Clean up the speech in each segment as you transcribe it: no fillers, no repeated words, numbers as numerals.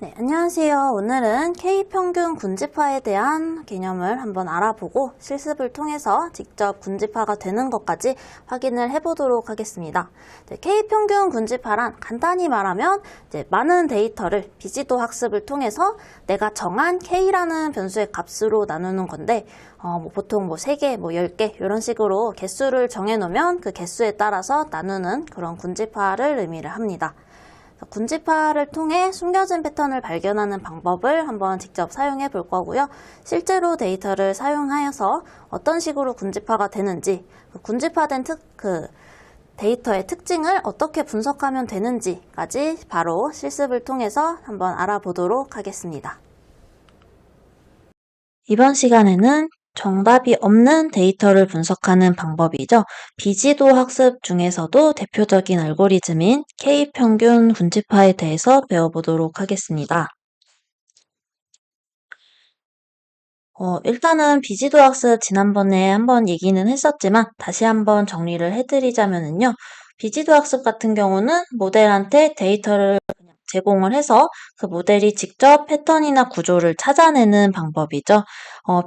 네, 안녕하세요. 오늘은 K평균 군집화에 대한 개념을 한번 알아보고 실습을 통해서 직접 군집화가 되는 것까지 확인을 해보도록 하겠습니다. 네, K평균 군집화란 간단히 말하면 많은 데이터를 비지도 학습을 통해서 내가 정한 K라는 변수의 값으로 나누는 건데 보통 3개, 10개 이런 식으로 개수를 정해놓으면 그 개수에 따라서 나누는 그런 군집화를 의미를 합니다. 군집화를 통해 숨겨진 패턴을 발견하는 방법을 한번 직접 사용해 볼 거고요. 실제로 데이터를 사용하여서 어떤 식으로 군집화가 되는지, 군집화된 데이터의 특징을 어떻게 분석하면 되는지까지 바로 실습을 통해서 한번 알아보도록 하겠습니다. 이번 시간에는 정답이 없는 데이터를 분석하는 방법이죠. 비지도 학습 중에서도 대표적인 알고리즘인 K평균 군집화에 대해서 배워보도록 하겠습니다. 일단은 비지도 학습 지난번에 한번 얘기는 했었지만 다시 한번 정리를 해드리자면요. 비지도 학습 같은 경우는 모델한테 데이터를 제공을 해서 그 모델이 직접 패턴이나 구조를 찾아내는 방법이죠.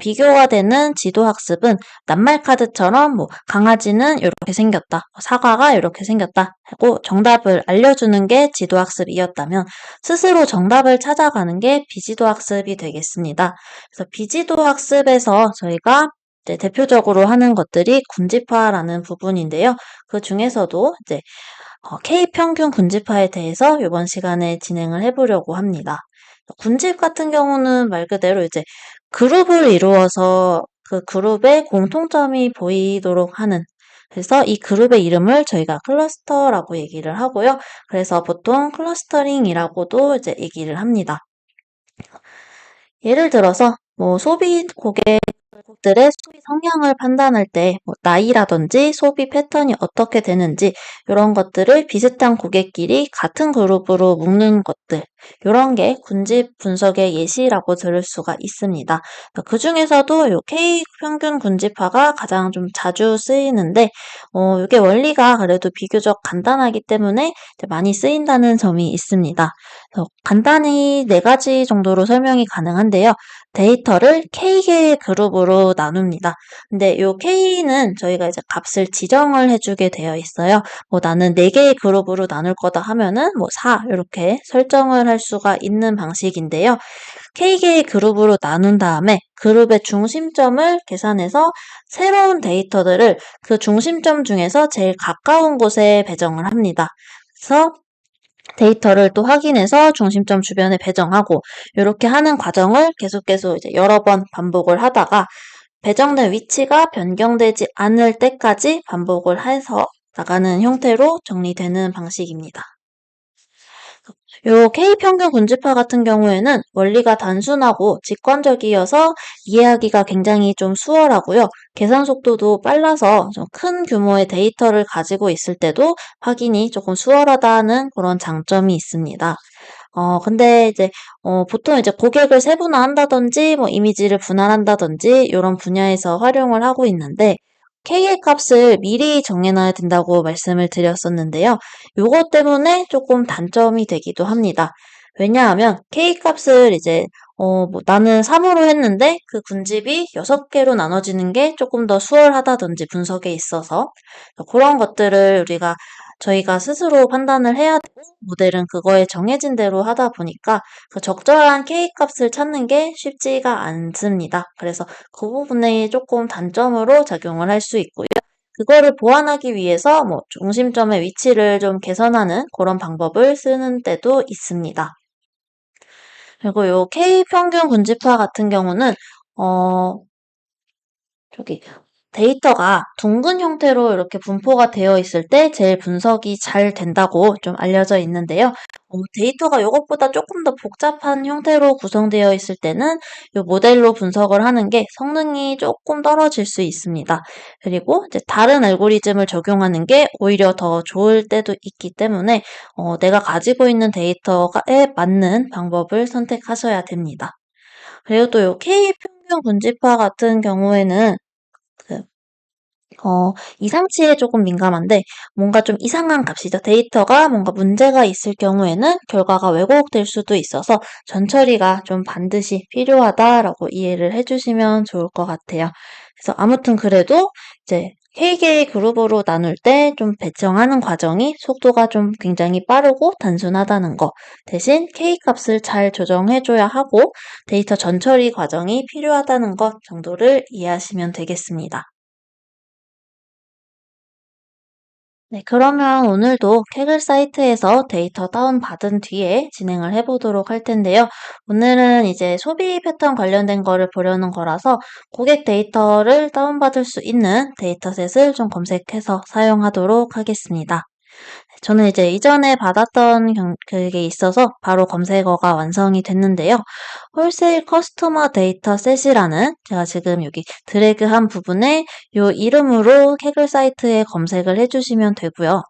비교가 되는 지도학습은 낱말카드처럼 강아지는 이렇게 생겼다, 사과가 이렇게 생겼다 하고 정답을 알려주는 게 지도학습이었다면 스스로 정답을 찾아가는 게 비지도학습이 되겠습니다. 그래서 비지도학습에서 저희가 대표적으로 하는 것들이 군집화라는 부분인데요. 그 중에서도 K평균 군집화에 대해서 이번 시간에 진행을 해보려고 합니다. 군집 같은 경우는 말 그대로 그룹을 이루어서 그 그룹의 공통점이 보이도록 하는, 그래서 이 그룹의 이름을 저희가 클러스터라고 얘기를 하고요. 그래서 보통 클러스터링이라고도 얘기를 합니다. 예를 들어서 소비 고객들의 소비 성향을 판단할 때 나이라든지 소비 패턴이 어떻게 되는지 이런 것들을 비슷한 고객끼리 같은 그룹으로 묶는 것들, 이런 게 군집 분석의 예시라고 들을 수가 있습니다. 그 중에서도 요 K 평균 군집화가 가장 좀 자주 쓰이는데 이게 원리가 그래도 비교적 간단하기 때문에 많이 쓰인다는 점이 있습니다. 간단히 4가지 정도로 설명이 가능한데요. 데이터를 K개의 그룹으로 나눕니다. 근데 이 K는 저희가 값을 지정을 해주게 되어 있어요. 나는 4개의 그룹으로 나눌 거다 하면은 4 이렇게 설정을 할 수가 있는 방식인데요. K개의 그룹으로 나눈 다음에 그룹의 중심점을 계산해서 새로운 데이터들을 그 중심점 중에서 제일 가까운 곳에 배정을 합니다. 그래서 데이터를 또 확인해서 중심점 주변에 배정하고 이렇게 하는 과정을 계속 여러 번 반복을 하다가 배정된 위치가 변경되지 않을 때까지 반복을 해서 나가는 형태로 정리되는 방식입니다. 요 K평균 군집화 같은 경우에는 원리가 단순하고 직관적이어서 이해하기가 굉장히 좀 수월하고요. 계산 속도도 빨라서 좀 큰 규모의 데이터를 가지고 있을 때도 확인이 조금 수월하다는 그런 장점이 있습니다. 근데 보통 고객을 세분화한다든지 이미지를 분할한다든지 이런 분야에서 활용을 하고 있는데 K의 값을 미리 정해놔야 된다고 말씀을 드렸었는데요. 요것 때문에 조금 단점이 되기도 합니다. 왜냐하면 K 값을 나는 3으로 했는데 그 군집이 6개로 나눠지는 게 조금 더 수월하다든지 분석에 있어서 그런 것들을 저희가 스스로 판단을 해야 되고 모델은 그거에 정해진 대로 하다 보니까 그 적절한 K 값을 찾는 게 쉽지가 않습니다. 그래서 그 부분에 조금 단점으로 작용을 할 수 있고요. 그거를 보완하기 위해서 중심점의 위치를 좀 개선하는 그런 방법을 쓰는 때도 있습니다. 그리고 요 K 평균 군집화 같은 경우는 데이터가 둥근 형태로 이렇게 분포가 되어 있을 때 제일 분석이 잘 된다고 좀 알려져 있는데요. 데이터가 이것보다 조금 더 복잡한 형태로 구성되어 있을 때는 이 모델로 분석을 하는 게 성능이 조금 떨어질 수 있습니다. 그리고 다른 알고리즘을 적용하는 게 오히려 더 좋을 때도 있기 때문에 내가 가지고 있는 데이터에 맞는 방법을 선택하셔야 됩니다. 그리고 또 이 K 평균 군집화 같은 경우에는 이상치에 조금 민감한데 뭔가 좀 이상한 값이죠. 데이터가 뭔가 문제가 있을 경우에는 결과가 왜곡될 수도 있어서 전처리가 좀 반드시 필요하다라고 이해를 해주시면 좋을 것 같아요. 그래서 아무튼 그래도 이제 K개의 그룹으로 나눌 때 좀 배정하는 과정이 속도가 좀 굉장히 빠르고 단순하다는 거, 대신 K 값을 잘 조정해줘야 하고 데이터 전처리 과정이 필요하다는 것 정도를 이해하시면 되겠습니다. 네, 그러면 오늘도 캐글 사이트에서 데이터 다운받은 뒤에 진행을 해보도록 할 텐데요. 오늘은 이제 소비 패턴 관련된 거를 보려는 거라서 고객 데이터를 다운받을 수 있는 데이터셋을 좀 검색해서 사용하도록 하겠습니다. 저는 이제 이전에 받았던 그게 있어서 바로 검색어가 완성이 됐는데요. 홀세일 커스터머 데이터셋이라는 제가 지금 여기 드래그한 부분에 이 이름으로 캐글 사이트에 검색을 해주시면 되고요.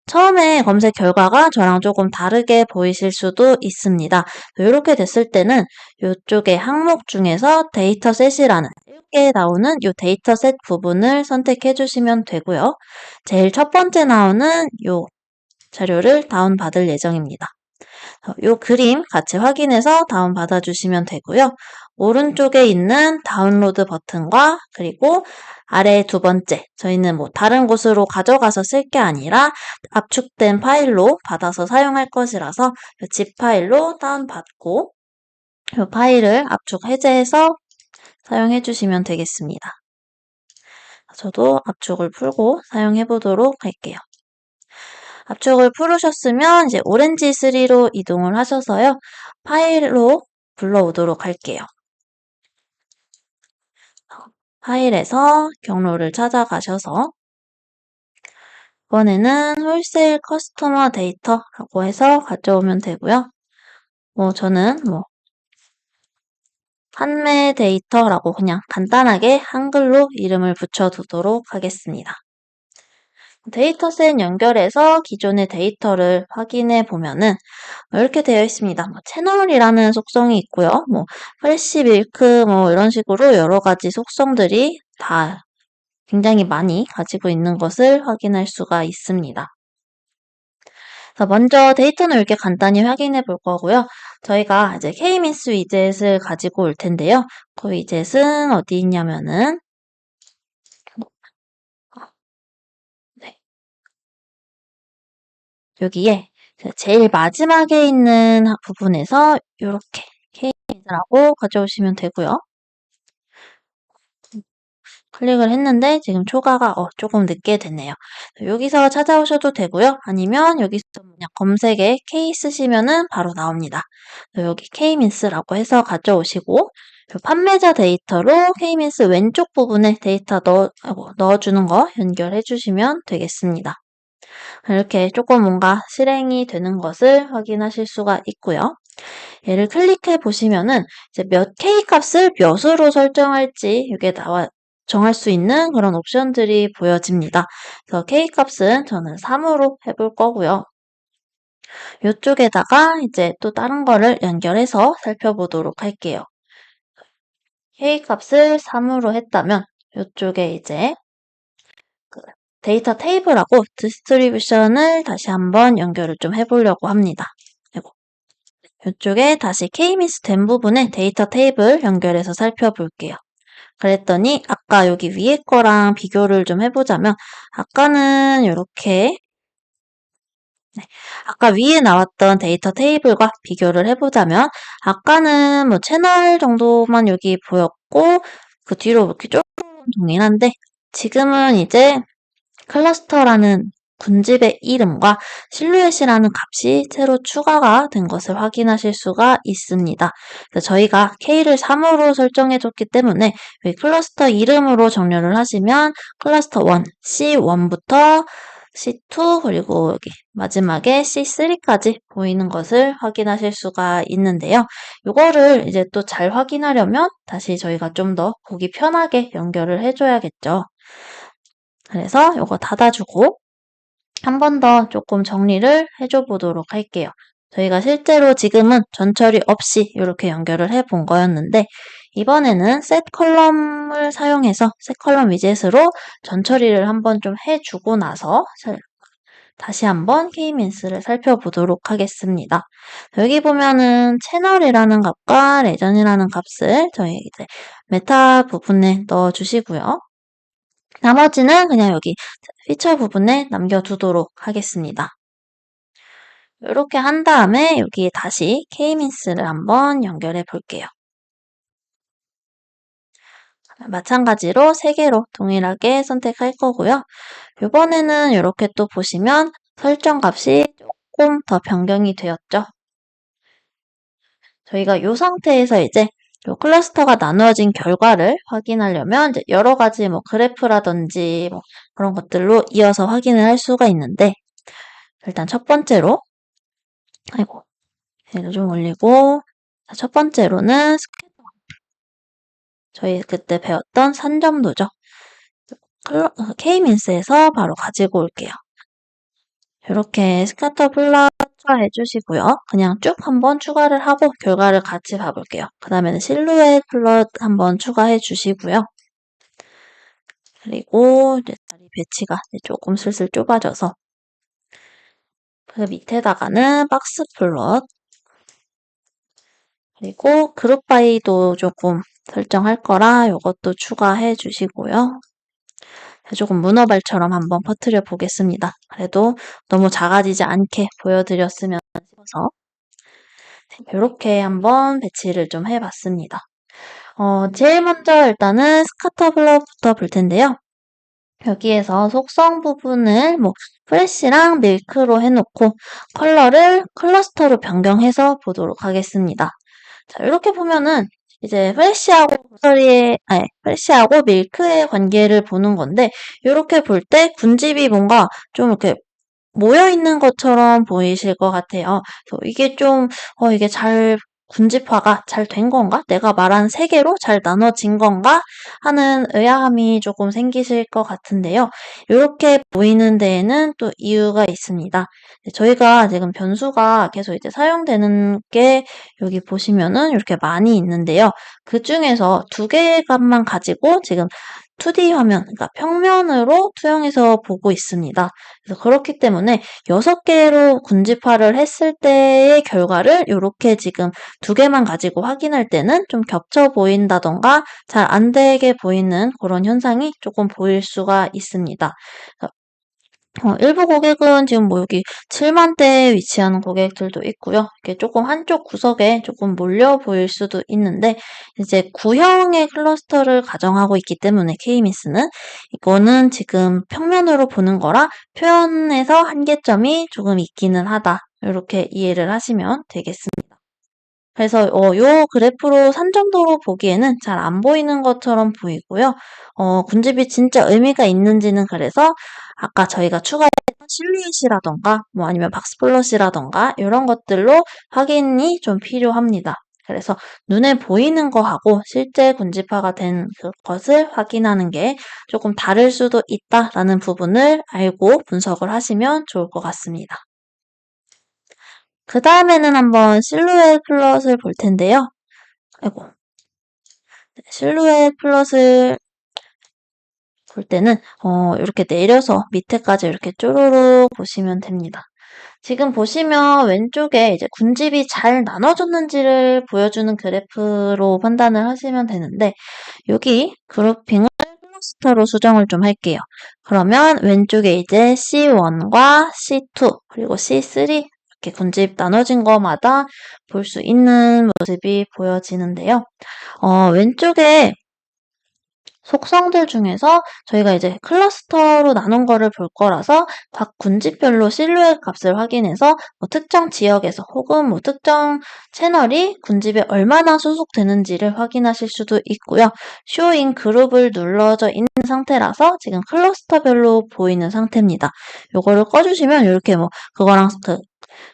처음에 검색 결과가 저랑 조금 다르게 보이실 수도 있습니다. 이렇게 됐을 때는 이쪽에 항목 중에서 데이터셋이라는 이렇게 나오는 이 데이터셋 부분을 선택해 주시면 되고요. 제일 첫 번째 나오는 이 자료를 다운받을 예정입니다. 이 그림 같이 확인해서 다운받아 주시면 되고요. 오른쪽에 있는 다운로드 버튼과 그리고 아래 두 번째, 저희는 뭐 다른 곳으로 가져가서 쓸 게 아니라 압축된 파일로 받아서 사용할 것이라서 이 zip 파일로 다운받고 이 파일을 압축 해제해서 사용해 주시면 되겠습니다. 저도 압축을 풀고 사용해 보도록 할게요. 압축을 풀으셨으면 이제 오렌지 3로 이동을 하셔서요. 파일로 불러오도록 할게요. 파일에서 경로를 찾아가셔서 이번에는 홀세일 커스터머 데이터라고 해서 가져오면 되고요. 저는 판매 데이터라고 그냥 간단하게 한글로 이름을 붙여두도록 하겠습니다. 데이터셋 연결해서 기존의 데이터를 확인해 보면은 이렇게 되어 있습니다. 채널이라는 속성이 있고요. 프레시 밀크 이런 식으로 여러 가지 속성들이 다 굉장히 많이 가지고 있는 것을 확인할 수가 있습니다. 그래서 먼저 데이터는 이렇게 간단히 확인해 볼 거고요. 저희가 이제 K-means 위젯을 가지고 올 텐데요. 그 위젯은 어디 있냐면은 네. 여기에 제일 마지막에 있는 부분에서 이렇게 K-means라고 가져오시면 되고요. 클릭을 했는데 지금 초과가 조금 늦게 됐네요. 여기서 찾아오셔도 되고요. 아니면 여기서 그냥 검색에 K 쓰시면은 바로 나옵니다. 여기 K-means라고 해서 가져오시고 판매자 데이터로 K-means 왼쪽 부분에 데이터 넣어주는 거 연결해 주시면 되겠습니다. 이렇게 조금 뭔가 실행이 되는 것을 확인하실 수가 있고요. 얘를 클릭해 보시면은 이제 몇 K 값을 몇으로 설정할지 이게 정할 수 있는 그런 옵션들이 보여집니다. 그래서 K 값은 저는 3으로 해볼 거고요. 이쪽에다가 이제 또 다른 거를 연결해서 살펴보도록 할게요. K 값을 3으로 했다면 이쪽에 이제 데이터 테이블하고 디스트리뷰션을 다시 한번 연결을 좀 해보려고 합니다. 이쪽에 다시 K-means 된 부분에 데이터 테이블 연결해서 살펴볼게요. 그랬더니 아까 여기 위에 거랑 비교를 좀 해보자면 아까는 이렇게 아까 위에 나왔던 데이터 테이블과 비교를 해보자면 아까는 채널 정도만 여기 보였고 그 뒤로 이렇게 조금 동일한데 지금은 이제 클러스터라는 군집의 이름과 실루엣이라는 값이 새로 추가가 된 것을 확인하실 수가 있습니다. 저희가 K를 3으로 설정해줬기 때문에 여기 클러스터 이름으로 정렬을 하시면 클러스터 1, C1부터 C2 그리고 여기 마지막에 C3까지 보이는 것을 확인하실 수가 있는데요. 이거를 이제 또 잘 확인하려면 다시 저희가 좀 더 보기 편하게 연결을 해줘야겠죠. 그래서 이거 닫아주고 한 번 더 조금 정리를 해줘 보도록 할게요. 저희가 실제로 지금은 전처리 없이 이렇게 연결을 해 본 거였는데 이번에는 셋 컬럼을 사용해서 셋 컬럼 위젯으로 전 처리를 한번 좀 해주고 나서 다시 한번 K-means를 살펴보도록 하겠습니다. 여기 보면은 채널이라는 값과 레전이라는 값을 저희 이제 메타 부분에 넣어주시고요. 나머지는 그냥 여기 피처 부분에 남겨두도록 하겠습니다. 이렇게 한 다음에 여기에 다시 K-means를 한번 연결해 볼게요. 마찬가지로 3개로 동일하게 선택할 거고요. 이번에는 이렇게 또 보시면 설정 값이 조금 더 변경이 되었죠. 저희가 이 상태에서 이제 요 클러스터가 나누어진 결과를 확인하려면 이제 여러 가지 뭐 그래프라든지 뭐 그런 것들로 이어서 확인을 할 수가 있는데, 일단 첫 번째로 얘를 좀 올리고, 첫 번째로는 저희 그때 배웠던 산점도죠. K-means에서 바로 가지고 올게요. 이렇게 스카터 플러스 추가해 주시고요. 그냥 쭉 한번 추가를 하고 결과를 같이 봐볼게요. 그 다음에는 실루엣 플롯 한번 추가해 주시고요. 그리고 이제 다리 배치가 조금 슬슬 좁아져서 그 밑에다가는 박스 플롯, 그리고 그룹 바이도 조금 설정할 거라 이것도 추가해 주시고요. 조금 문어발처럼 한번 퍼뜨려 보겠습니다. 그래도 너무 작아지지 않게 보여드렸으면 싶어서 이렇게 한번 배치를 좀 해봤습니다. 제일 먼저 일단은 스카터 블럭부터 볼 텐데요. 여기에서 속성 부분을 뭐 프레쉬랑 밀크로 해놓고 컬러를 클러스터로 변경해서 보도록 하겠습니다. 자, 이렇게 보면은 이제 프레쉬하고 밀크의 관계를 보는 건데, 이렇게 볼 때 군집이 뭔가 좀 이렇게 모여 있는 것처럼 보이실 것 같아요. 그래서 이게 좀, 이게 군집화가 잘 된 건가? 내가 말한 3개로 잘 나눠진 건가? 하는 의아함이 조금 생기실 것 같은데요. 이렇게 보이는 데에는 또 이유가 있습니다. 저희가 지금 변수가 계속 이제 사용되는 게 여기 보시면은 이렇게 많이 있는데요. 그 중에서 2개의 값만 가지고 지금 2D 화면, 그러니까 평면으로 투영해서 보고 있습니다. 그래서 그렇기 때문에 6개로 군집화를 했을 때의 결과를 이렇게 지금 2개만 가지고 확인할 때는 좀 겹쳐 보인다던가 잘 안 되게 보이는 그런 현상이 조금 보일 수가 있습니다. 일부 고객은 지금 뭐 여기 7만대에 위치하는 고객들도 있고요. 이렇게 조금 한쪽 구석에 조금 몰려 보일 수도 있는데, 이제 구형의 클러스터를 가정하고 있기 때문에 K-means는 이거는 지금 평면으로 보는 거라 표현에서 한계점이 조금 있기는 하다. 이렇게 이해를 하시면 되겠습니다. 그래서 요 그래프로 산정도로 보기에는 잘 안 보이는 것처럼 보이고요. 군집이 진짜 의미가 있는지는 그래서 아까 저희가 추가했던 실루엣이라던가 뭐 아니면 박스플롯이라던가 이런 것들로 확인이 좀 필요합니다. 그래서 눈에 보이는 거하고 실제 군집화가 된 그것을 확인하는 게 조금 다를 수도 있다라는 부분을 알고 분석을 하시면 좋을 것 같습니다. 그 다음에는 한번 실루엣 플롯을 볼 텐데요. 실루엣 플롯을 볼 때는 이렇게 내려서 밑에까지 이렇게 쪼르륵 보시면 됩니다. 지금 보시면 왼쪽에 이제 군집이 잘 나눠졌는지를 보여주는 그래프로 판단을 하시면 되는데, 여기 그룹핑을 클러스터로 수정을 좀 할게요. 그러면 왼쪽에 이제 C1과 C2 그리고 C3 이렇게 군집 나눠진 거마다 볼 수 있는 모습이 보여지는데요. 왼쪽에 속성들 중에서 저희가 이제 클러스터로 나눈 거를 볼 거라서 각 군집별로 실루엣 값을 확인해서 뭐 특정 지역에서 혹은 뭐 특정 채널이 군집에 얼마나 소속되는지를 확인하실 수도 있고요. 쇼인 그룹을 눌러져 있는 상태라서 지금 클러스터별로 보이는 상태입니다. 요거를 꺼주시면 이렇게 뭐 그거랑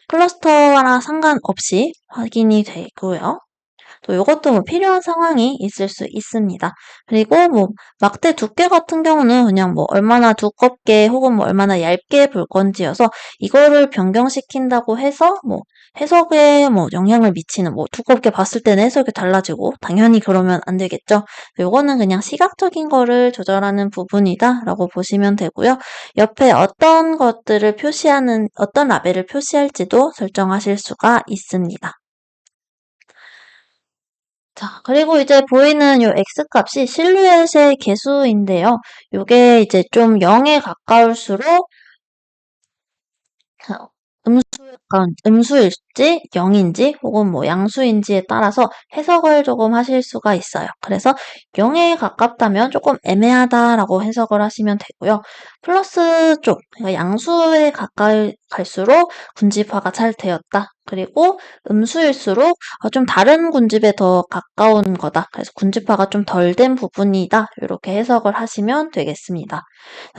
클러스터랑 상관없이 확인이 되고요. 또 요것도 뭐 필요한 상황이 있을 수 있습니다. 그리고 뭐 막대 두께 같은 경우는 그냥 뭐 얼마나 두껍게 혹은 뭐 얼마나 얇게 볼 건지여서 이거를 변경시킨다고 해서 뭐 해석에 뭐 영향을 미치는 뭐 두껍게 봤을 때는 해석이 달라지고 당연히 그러면 안 되겠죠. 요거는 그냥 시각적인 거를 조절하는 부분이다라고 보시면 되고요. 옆에 어떤 것들을 표시하는 어떤 라벨을 표시할지도 설정하실 수가 있습니다. 자, 그리고 이제 보이는 요 X값이 실루엣의 개수인데요. 요게 이제 좀 0에 가까울수록 음수일지 0인지 혹은 뭐 양수인지에 따라서 해석을 조금 하실 수가 있어요. 그래서 0에 가깝다면 조금 애매하다라고 해석을 하시면 되고요. 플러스 쪽, 그러니까 양수에 가까이 갈수록 군집화가 잘 되었다. 그리고 음수일수록 좀 다른 군집에 더 가까운 거다. 그래서 군집화가 좀 덜 된 부분이다. 이렇게 해석을 하시면 되겠습니다.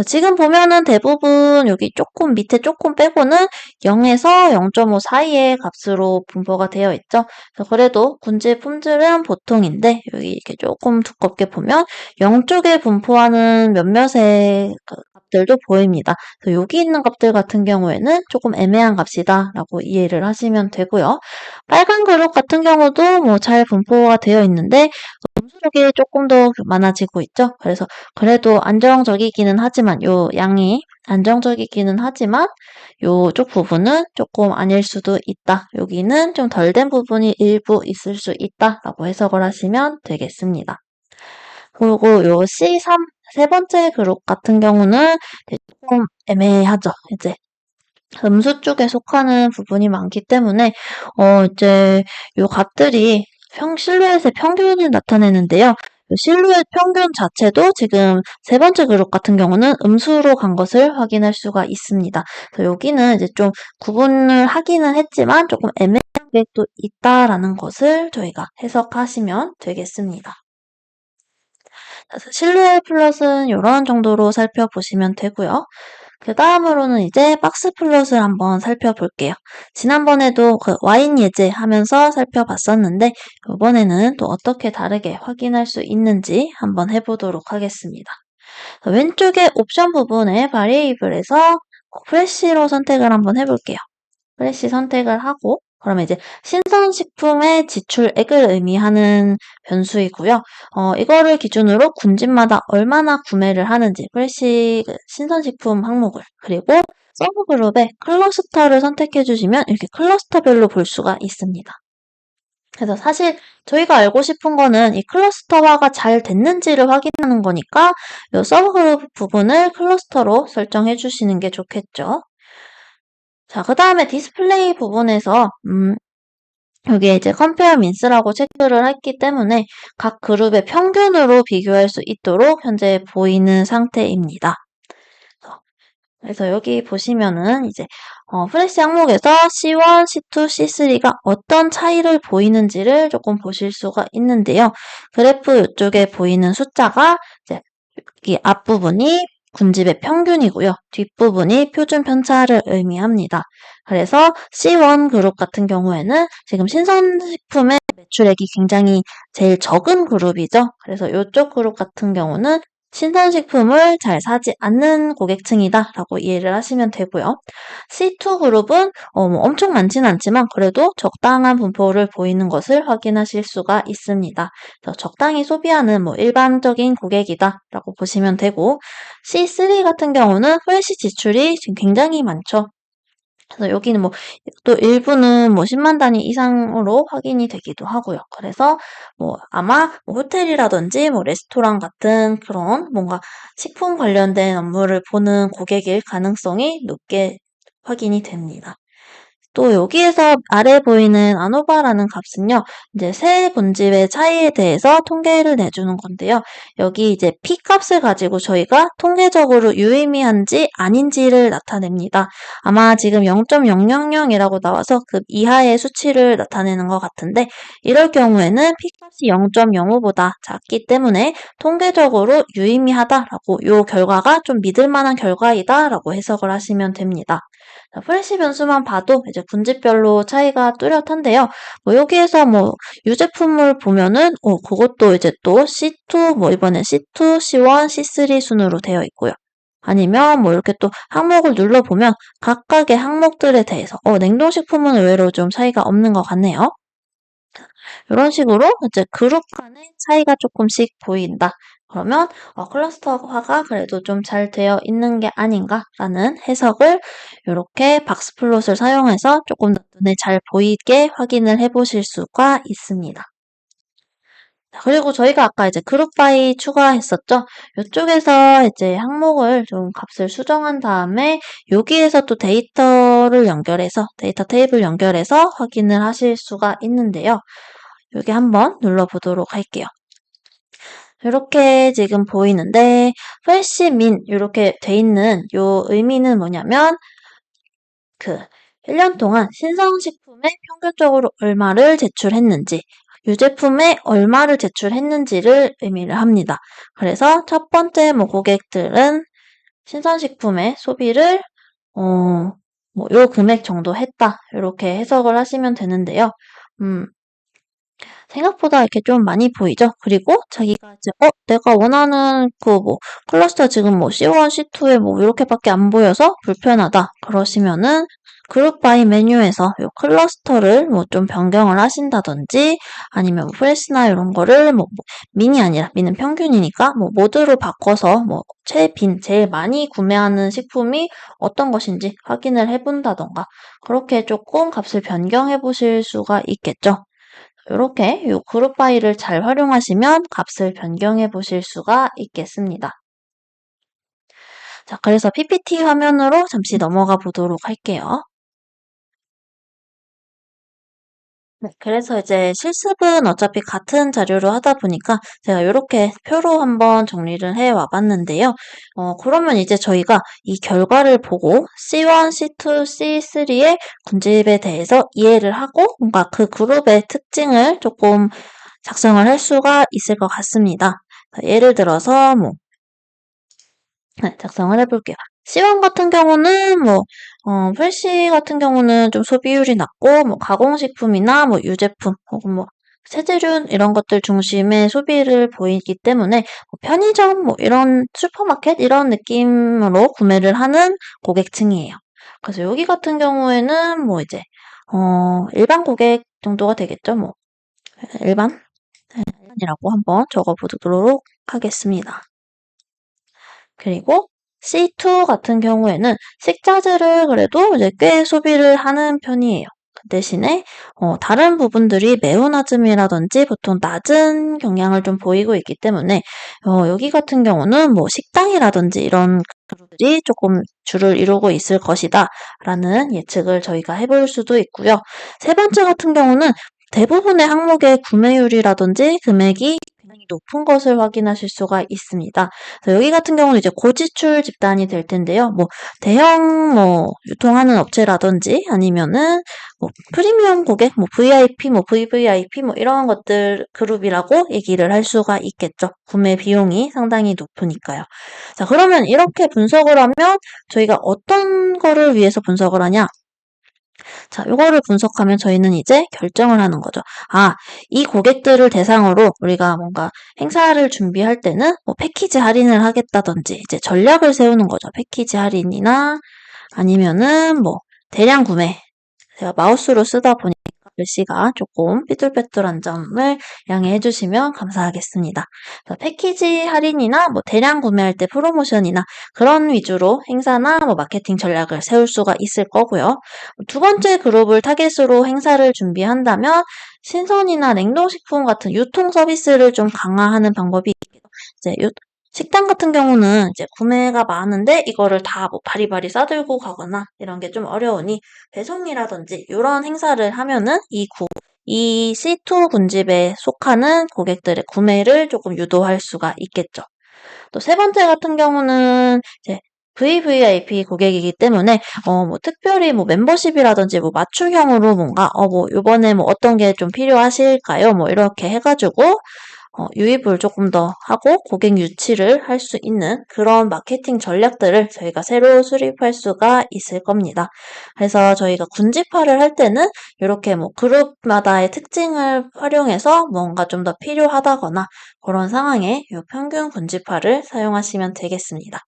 지금 보면은 대부분 여기 조금 밑에 조금 빼고는 0에서 0.5 사이의 값으로 분포가 되어 있죠. 그래도 군집 품질은 보통인데 여기 이렇게 조금 두껍게 보면 0 쪽에 분포하는 몇몇의 값들도 보입니다. 여기 있는 값들 같은 경우에는 조금 애매한 값이다 라고 이해를 하시면 되고요. 빨간 그룹 같은 경우도 뭐 잘 분포가 되어 있는데 음수력이 조금 더 많아지고 있죠. 그래서 그래도 안정적이기는 하지만 요 양이 안정적이기는 하지만 요쪽 부분은 조금 아닐 수도 있다. 여기는 좀 덜 된 부분이 일부 있을 수 있다라고 해석을 하시면 되겠습니다. 그리고 요 C3 세 번째 그룹 같은 경우는 조금 애매하죠. 이제 음수 쪽에 속하는 부분이 많기 때문에 이제 요 값들이 실루엣의 평균을 나타내는데요. 실루엣 평균 자체도 지금 세 번째 그룹 같은 경우는 음수로 간 것을 확인할 수가 있습니다. 그래서 여기는 이제 좀 구분을 하기는 했지만 조금 애매한 게 또 있다라는 것을 저희가 해석하시면 되겠습니다. 그래서 실루엣 플롯은 이런 정도로 살펴보시면 되고요. 그 다음으로는 이제 박스 플롯을 한번 살펴볼게요. 지난번에도 그 와인 예제 하면서 살펴봤었는데 이번에는 또 어떻게 다르게 확인할 수 있는지 한번 해보도록 하겠습니다. 왼쪽에 옵션 부분에 바리에이블에서 프레쉬로 선택을 한번 해볼게요. 프레쉬 선택을 하고 그러면 이제 신선식품의 지출액을 의미하는 변수이고요. 이거를 기준으로 군집마다 얼마나 구매를 하는지 프레쉬 신선식품 항목을 그리고 서브그룹에 클러스터를 선택해 주시면 이렇게 클러스터별로 볼 수가 있습니다. 그래서 사실 저희가 알고 싶은 거는 이 클러스터화가 잘 됐는지를 확인하는 거니까 이 서브그룹 부분을 클러스터로 설정해 주시는 게 좋겠죠. 자, 그 다음에 디스플레이 부분에서 여기에 이제 compare mins라고 체크를 했기 때문에 각 그룹의 평균으로 비교할 수 있도록 현재 보이는 상태입니다. 그래서 여기 보시면은 이제 프레시 항목에서 C1, C2, C3가 어떤 차이를 보이는지를 조금 보실 수가 있는데요. 그래프 이쪽에 보이는 숫자가 이제 이 앞부분이 군집의 평균이고요. 뒷부분이 표준 편차를 의미합니다. 그래서 C1 그룹 같은 경우에는 지금 신선식품의 매출액이 굉장히 제일 적은 그룹이죠. 그래서 이쪽 그룹 같은 경우는 신선식품을 잘 사지 않는 고객층이다 라고 이해를 하시면 되고요. C2 그룹은 뭐 엄청 많지는 않지만 그래도 적당한 분포를 보이는 것을 확인하실 수가 있습니다. 그래서 적당히 소비하는 뭐 일반적인 고객이다 라고 보시면 되고 C3 같은 경우는 프레시 지출이 지금 굉장히 많죠. 그래서 여기는 뭐 또 일부는 뭐 10만 단위 이상으로 확인이 되기도 하고요. 그래서 뭐 아마 뭐 호텔이라든지 뭐 레스토랑 같은 그런 뭔가 식품 관련된 업무를 보는 고객일 가능성이 높게 확인이 됩니다. 또 여기에서 아래 보이는 아노바라는 값은요, 이제 세 분집의 차이에 대해서 통계를 내주는 건데요. 여기 이제 P 값을 가지고 저희가 통계적으로 유의미한지 아닌지를 나타냅니다. 아마 지금 0.000이라고 나와서 그 이하의 수치를 나타내는 것 같은데, 이럴 경우에는 P 값이 0.05보다 작기 때문에 통계적으로 유의미하다라고 이 결과가 좀 믿을 만한 결과이다라고 해석을 하시면 됩니다. 자, 프레시 변수만 봐도 이제 군집별로 차이가 뚜렷한데요. 뭐 여기에서 뭐 유제품을 보면은 그것도 이제 또 C2 뭐 이번엔 C2, C1, C3 순으로 되어 있고요. 아니면 뭐 이렇게 또 항목을 눌러보면 각각의 항목들에 대해서 냉동식품은 의외로 좀 차이가 없는 것 같네요. 이런 식으로 이제 그룹 간의 차이가 조금씩 보인다. 그러면 클러스터화가 그래도 좀 잘 되어 있는 게 아닌가라는 해석을 이렇게 박스플롯을 사용해서 조금 더 눈에 잘 보이게 확인을 해보실 수가 있습니다. 그리고 저희가 아까 이제 그룹 바이 추가했었죠? 이쪽에서 이제 항목을 좀 값을 수정한 다음에 여기에서 또 데이터를 연결해서 데이터 테이블 연결해서 확인을 하실 수가 있는데요. 여기 한번 눌러보도록 할게요. 이렇게 지금 보이는데 프레시 민 이렇게 돼 있는 요 의미는 뭐냐면 1년 동안 신선식품에 평균적으로 얼마를 제출했는지 유제품에 얼마를 제출했는지를 의미를 합니다. 그래서 첫 번째 고객들은 신선식품의 소비를 요 금액 정도 했다. 이렇게 해석을 하시면 되는데요. 생각보다 이렇게 좀 많이 보이죠? 그리고 자기가 이제 내가 원하는 클러스터 지금 C1, C2에 이렇게밖에 안 보여서 불편하다. 그러시면은 그룹 바이 메뉴에서 요 클러스터를 좀 변경을 하신다든지 아니면 프레시나 이런 거를 민이 아니라 민은 평균이니까 모드로 바꿔서 제일 많이 구매하는 식품이 어떤 것인지 확인을 해본다던가 그렇게 조금 값을 변경해 보실 수가 있겠죠. 이렇게 이 그룹 파일을 잘 활용하시면 값을 변경해 보실 수가 있겠습니다. 자, 그래서 PPT 화면으로 잠시 넘어가 보도록 할게요. 네, 그래서 이제 실습은 어차피 같은 자료로 하다 보니까 제가 이렇게 표로 한번 정리를 해 와봤는데요. 그러면 이제 저희가 이 결과를 보고 C1, C2, C3의 군집에 대해서 이해를 하고 뭔가 그 그룹의 특징을 조금 작성을 할 수가 있을 것 같습니다. 예를 들어서 작성을 해볼게요. C1 같은 경우는 프레시 같은 경우는 좀 소비율이 낮고 가공식품이나 유제품 혹은 세제류 이런 것들 중심의 소비를 보이기 때문에 편의점 이런 슈퍼마켓 이런 느낌으로 구매를 하는 고객층이에요. 그래서 여기 같은 경우에는 이제 일반 고객 정도가 되겠죠. 일반이라고 한번 적어보도록 하겠습니다. 그리고 C2 같은 경우에는 식자재를 그래도 이제 꽤 소비를 하는 편이에요. 그 대신에 다른 부분들이 매운아즘이라든지 보통 낮은 경향을 좀 보이고 있기 때문에 여기 같은 경우는 식당이라든지 이런 그룹들이 조금 주를 이루고 있을 것이다 라는 예측을 저희가 해볼 수도 있고요. 세 번째 같은 경우는 대부분의 항목의 구매율이라든지 금액이 굉장히 높은 것을 확인하실 수가 있습니다. 여기 같은 경우는 이제 고지출 집단이 될 텐데요. 대형 유통하는 업체라든지 아니면은 프리미엄 고객, VIP, VVIP 이런 것들 그룹이라고 얘기를 할 수가 있겠죠. 구매 비용이 상당히 높으니까요. 자, 그러면 이렇게 분석을 하면 저희가 어떤 거를 위해서 분석을 하냐? 자, 이거를 분석하면 저희는 이제 결정을 하는 거죠. 이 고객들을 대상으로 우리가 뭔가 행사를 준비할 때는 패키지 할인을 하겠다든지 이제 전략을 세우는 거죠. 패키지 할인이나 아니면은 대량 구매. 제가 마우스로 쓰다 보니까 글씨가 조금 삐뚤빼뚤한 점을 양해해 주시면 감사하겠습니다. 패키지 할인이나 대량 구매할 때 프로모션이나 그런 위주로 행사나 마케팅 전략을 세울 수가 있을 거고요. 두 번째 그룹을 타겟으로 행사를 준비한다면 신선이나 냉동식품 같은 유통 서비스를 좀 강화하는 방법이 이제 식당 같은 경우는 이제 구매가 많은데 이거를 다 바리바리 싸들고 가거나 이런 게 좀 어려우니 배송이라든지 이런 행사를 하면은 이 C2 군집에 속하는 고객들의 구매를 조금 유도할 수가 있겠죠. 또 세 번째 같은 경우는 이제 VVIP 고객이기 때문에 특별히 멤버십이라든지 맞춤형으로 뭔가 요번에 어떤 게 좀 필요하실까요? 이렇게 해가지고 유입을 조금 더 하고 고객 유치를 할 수 있는 그런 마케팅 전략들을 저희가 새로 수립할 수가 있을 겁니다. 그래서 저희가 군집화를 할 때는 이렇게 뭐 그룹마다의 특징을 활용해서 뭔가 좀 더 필요하다거나 그런 상황에 이 평균 군집화를 사용하시면 되겠습니다.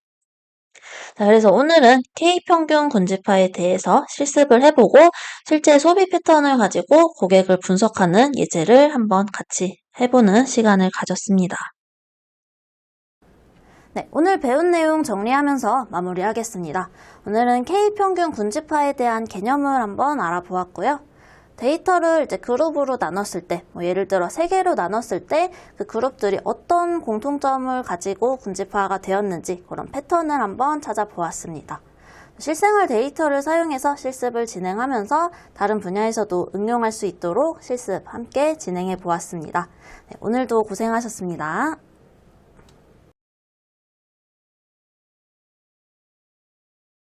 자, 그래서 오늘은 K평균 군집화에 대해서 실습을 해보고 실제 소비 패턴을 가지고 고객을 분석하는 예제를 한번 같이 해보는 시간을 가졌습니다. 네, 오늘 배운 내용 정리하면서 마무리하겠습니다. 오늘은 K평균 군집화에 대한 개념을 한번 알아보았고요. 데이터를 이제 그룹으로 나눴을 때, 예를 들어 3개로 나눴을 때 그 그룹들이 어떤 공통점을 가지고 군집화가 되었는지 그런 패턴을 한번 찾아보았습니다. 실생활 데이터를 사용해서 실습을 진행하면서 다른 분야에서도 응용할 수 있도록 실습 함께 진행해 보았습니다. 네, 오늘도 고생하셨습니다.